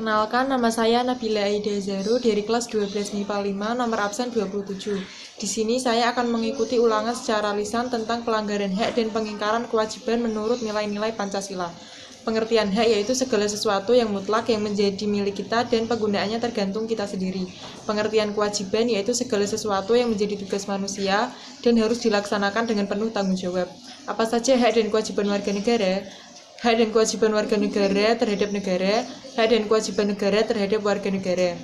Perkenalkan, nama saya Nabila Aida Zaru dari kelas 12 MIPA 5, nomor absen 27. Di sini saya akan mengikuti ulangan secara lisan tentang pelanggaran hak dan pengingkaran kewajiban menurut nilai-nilai Pancasila. Pengertian hak yaitu segala sesuatu yang mutlak yang menjadi milik kita dan penggunaannya tergantung kita sendiri. Pengertian kewajiban yaitu segala sesuatu yang menjadi tugas manusia dan harus dilaksanakan dengan penuh tanggung jawab. Apa saja hak dan kewajiban warga negara? Hak dan kewajiban warga negara terhadap negara, hak dan kewajiban negara terhadap warga negara.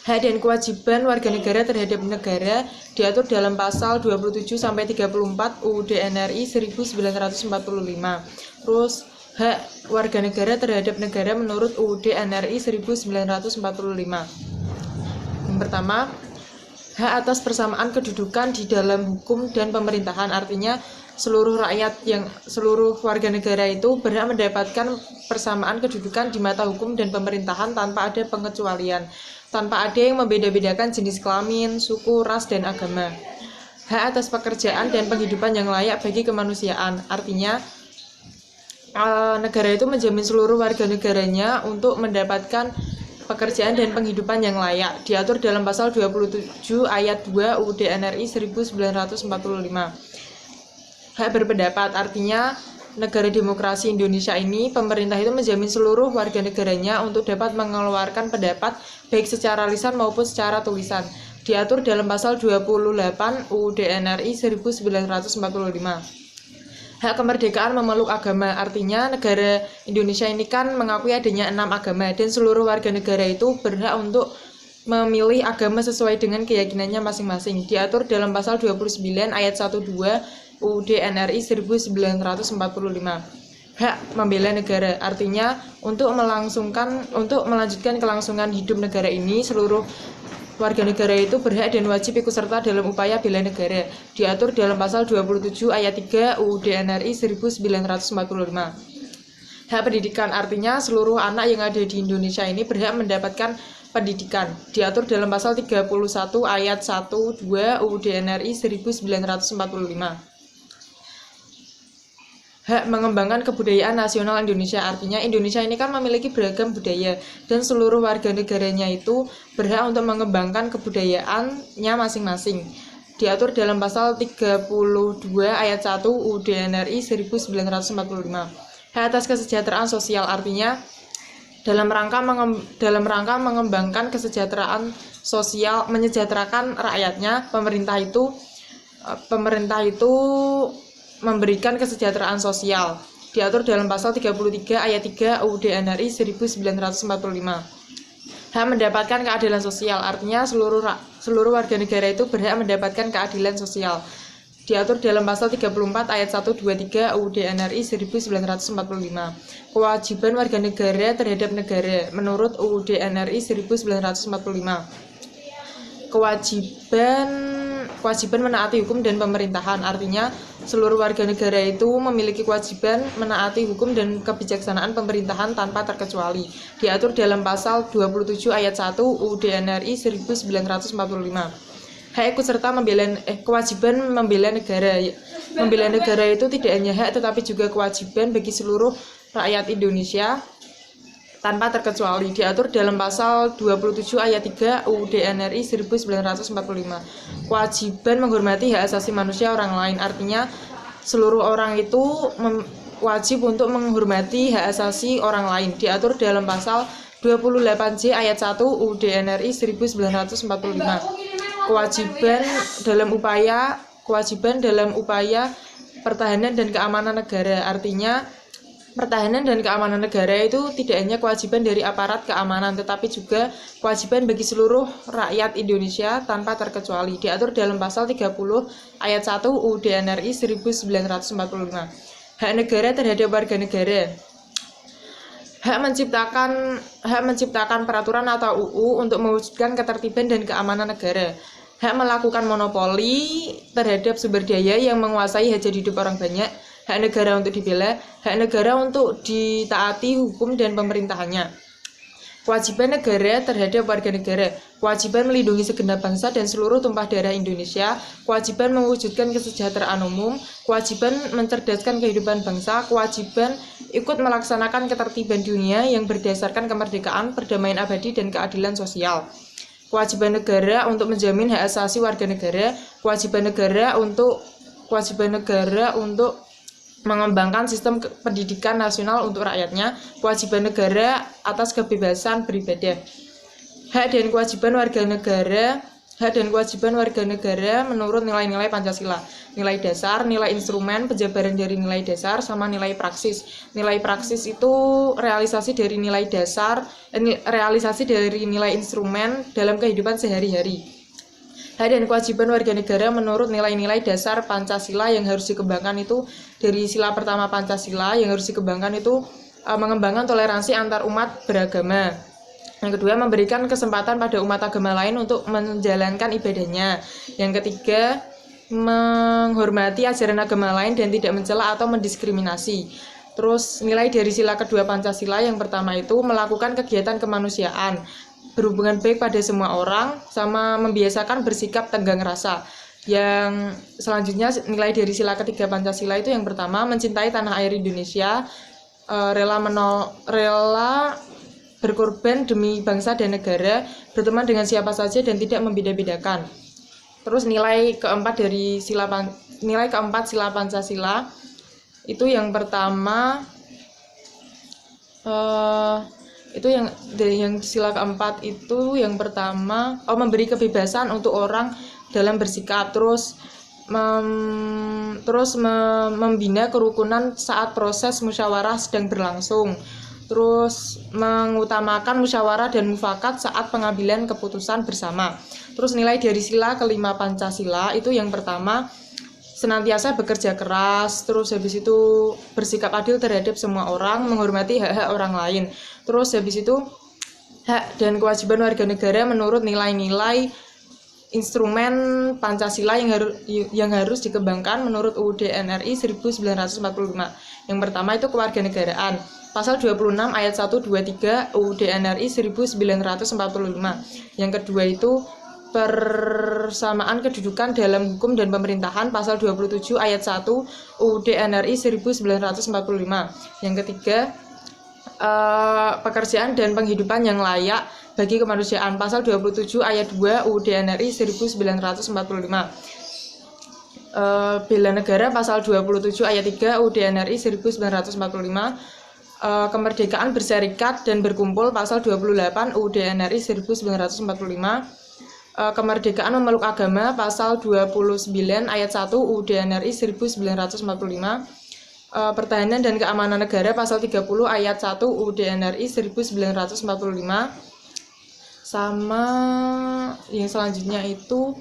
Hak dan kewajiban warga negara terhadap negara diatur dalam pasal 27-34 UUD NRI 1945. Terus hak warga negara terhadap negara menurut UUD NRI 1945. Yang pertama, hak atas persamaan kedudukan di dalam hukum dan pemerintahan, artinya seluruh warga negara itu berhak mendapatkan persamaan kedudukan di mata hukum dan pemerintahan tanpa ada pengecualian, tanpa ada yang membeda-bedakan jenis kelamin, suku, ras, dan agama. Hak atas pekerjaan dan penghidupan yang layak bagi kemanusiaan, artinya negara itu menjamin seluruh warga negaranya untuk mendapatkan pekerjaan dan penghidupan yang layak, diatur dalam pasal 27 ayat 2 UUD NRI 1945. Hak berpendapat, artinya negara demokrasi Indonesia ini, pemerintah itu menjamin seluruh warga negaranya untuk dapat mengeluarkan pendapat baik secara lisan maupun secara tulisan, diatur dalam pasal 28 UUD NRI 1945. Hak kemerdekaan memeluk agama, artinya negara Indonesia ini kan mengakui adanya 6 agama dan seluruh warga negara itu berhak untuk memilih agama sesuai dengan keyakinannya masing-masing, diatur dalam pasal 29 ayat 1-2 UUD NRI 1945. Hak membela negara, artinya untuk melanjutkan kelangsungan hidup negara ini, seluruh warga negara itu berhak dan wajib ikut serta dalam upaya bela negara, diatur dalam pasal 27 ayat 3 UUD NRI 1945. Hak pendidikan, artinya seluruh anak yang ada di Indonesia ini berhak mendapatkan pendidikan, diatur dalam pasal 31 ayat 1-2 UUD NRI 1945. Hak mengembangkan kebudayaan nasional Indonesia, artinya Indonesia ini kan memiliki beragam budaya dan seluruh warga negaranya itu berhak untuk mengembangkan kebudayaannya masing-masing, diatur dalam pasal 32 ayat 1 UUD NRI 1945. Hak atas kesejahteraan sosial, artinya dalam rangka mengembangkan kesejahteraan sosial, menyejahterakan rakyatnya, pemerintah itu memberikan kesejahteraan sosial, diatur dalam pasal 33 ayat 3 UUD NRI 1945. Hak mendapatkan keadilan sosial, artinya seluruh warga negara itu berhak mendapatkan keadilan sosial, diatur dalam pasal 34 ayat 1-2-3 UUD NRI 1945. Kewajiban warga negara terhadap negara menurut UUD NRI 1945. Kewajiban menaati hukum dan pemerintahan, artinya seluruh warga negara itu memiliki kewajiban menaati hukum dan kebijaksanaan pemerintahan tanpa terkecuali, diatur dalam pasal 27 ayat 1 UUD NRI 1945. Hak ikut serta kewajiban membela negara. Membela negara itu tidak hanya hak tetapi juga kewajiban bagi seluruh rakyat Indonesia tanpa terkecuali, diatur dalam pasal 27 ayat 3 UUD NRI 1945. Kewajiban menghormati hak asasi manusia orang lain, artinya seluruh orang itu wajib untuk menghormati hak asasi orang lain, diatur dalam pasal 28J ayat 1 UUD NRI 1945. Kewajiban dalam upaya pertahanan dan keamanan negara, artinya pertahanan dan keamanan negara itu tidak hanya kewajiban dari aparat keamanan tetapi juga kewajiban bagi seluruh rakyat Indonesia tanpa terkecuali, diatur dalam pasal 30 ayat 1 UUD NRI 1945. Hak negara terhadap warga negara. Hak menciptakan peraturan atau UU untuk mewujudkan ketertiban dan keamanan negara. Hak melakukan monopoli terhadap sumber daya yang menguasai hajat hidup orang banyak. Hak negara untuk dibela, hak negara untuk ditaati hukum dan pemerintahannya. Kewajiban negara terhadap warga negara, kewajiban melindungi segenap bangsa dan seluruh tumpah darah Indonesia, kewajiban mewujudkan kesejahteraan umum, kewajiban mencerdaskan kehidupan bangsa, kewajiban ikut melaksanakan ketertiban dunia yang berdasarkan kemerdekaan, perdamaian abadi, dan keadilan sosial. Kewajiban negara untuk menjamin hak asasi warga negara, kewajiban negara untuk mengembangkan sistem pendidikan nasional untuk rakyatnya, kewajiban negara atas kebebasan beribadah. Hak dan kewajiban warga negara menurut nilai-nilai Pancasila. Nilai dasar, nilai instrumen, penjabaran dari nilai dasar, sama nilai praksis. Nilai praksis itu realisasi dari nilai dasar, realisasi dari nilai instrumen dalam kehidupan sehari-hari. Hak dan kewajiban warga negara menurut nilai-nilai dasar Pancasila yang harus dikembangkan itu dari sila pertama Pancasila yang harus dikembangkan itu mengembangkan toleransi antar umat beragama. Yang kedua, memberikan kesempatan pada umat agama lain untuk menjalankan ibadahnya. Yang ketiga, menghormati ajaran agama lain dan tidak mencela atau mendiskriminasi. Terus nilai dari sila kedua Pancasila yang pertama itu melakukan kegiatan kemanusiaan, berhubungan baik pada semua orang, sama membiasakan bersikap tenggang rasa. Yang selanjutnya nilai dari sila ketiga Pancasila itu yang pertama mencintai tanah air Indonesia, rela berkorban demi bangsa dan negara, berteman dengan siapa saja dan tidak membeda-bedakan. Terus nilai keempat sila Pancasila itu yang pertama yang sila keempat itu yang pertama memberi kebebasan untuk orang dalam bersikap, terus membina kerukunan saat proses musyawarah sedang berlangsung, terus mengutamakan musyawarah dan mufakat saat pengambilan keputusan bersama. Terus nilai dari sila kelima Pancasila itu yang pertama senantiasa bekerja keras, terus habis itu bersikap adil terhadap semua orang, menghormati hak-hak orang lain. Terus habis itu hak dan kewajiban warga negara menurut nilai-nilai instrumen Pancasila yang harus dikembangkan menurut UUD NRI 1945. Yang pertama itu kewarganegaraan. Pasal 26 ayat 1, 2, 3 UUD NRI 1945. Yang kedua itu persamaan kedudukan dalam hukum dan pemerintahan, pasal 27 ayat 1 UUD NRI 1945. Yang ketiga, pekerjaan dan penghidupan yang layak bagi kemanusiaan, pasal 27 ayat 2 UUD NRI 1945. Bela negara, pasal 27 ayat 3 UUD NRI 1945. Kemerdekaan berserikat dan berkumpul, pasal 28 UUD NRI 1945. Kemerdekaan memeluk agama, pasal 29 ayat 1 UUD NRI 1945. Pertahanan dan keamanan negara, pasal 30 ayat 1 UUD NRI 1945. Sama yang selanjutnya itu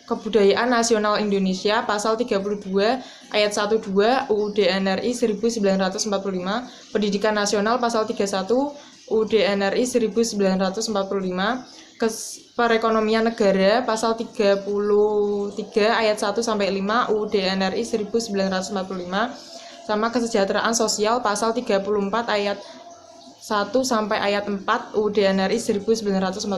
kebudayaan nasional Indonesia, pasal 32 ayat 1-2 UUD NRI 1945. Pendidikan nasional, pasal 31 UUD NRI 1945. Perekonomian negara, pasal 33 ayat 1-5 UUD NRI 1945. Sama kesejahteraan sosial, pasal 34 ayat 1 sampai ayat 4 UUD NRI 1945.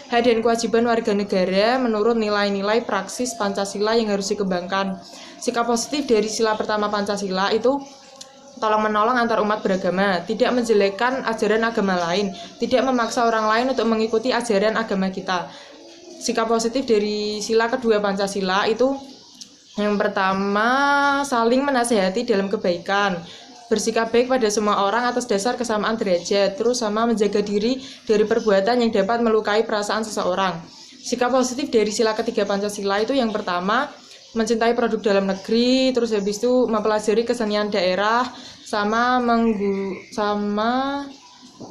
Hak dan kewajiban warga negara menurut nilai-nilai praksis Pancasila yang harus dikembangkan. Sikap positif dari sila pertama Pancasila itu tolong-menolong antar umat beragama, tidak menjelekkan ajaran agama lain, tidak memaksa orang lain untuk mengikuti ajaran agama kita. Sikap positif dari sila kedua Pancasila itu yang pertama saling menasihati dalam kebaikan, bersikap baik pada semua orang atas dasar kesamaan derajat, terus sama menjaga diri dari perbuatan yang dapat melukai perasaan seseorang. Sikap positif dari sila ketiga Pancasila itu yang pertama mencintai produk dalam negeri, terus habis itu mempelajari kesenian daerah, sama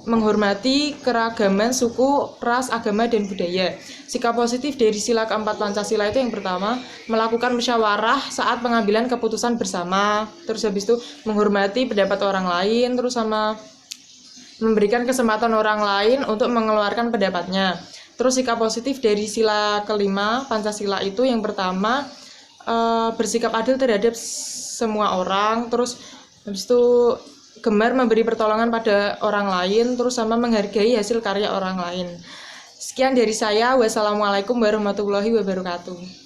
menghormati keragaman suku, ras, agama, dan budaya. Sikap positif dari sila keempat Pancasila itu yang pertama melakukan musyawarah saat pengambilan keputusan bersama, terus habis itu menghormati pendapat orang lain, terus sama memberikan kesempatan orang lain untuk mengeluarkan pendapatnya. Terus sikap positif dari sila kelima Pancasila itu yang pertama bersikap adil terhadap semua orang, terus habis itu gemar memberi pertolongan pada orang lain, terus sama menghargai hasil karya orang lain. Sekian dari saya. Wassalamualaikum warahmatullahi wabarakatuh.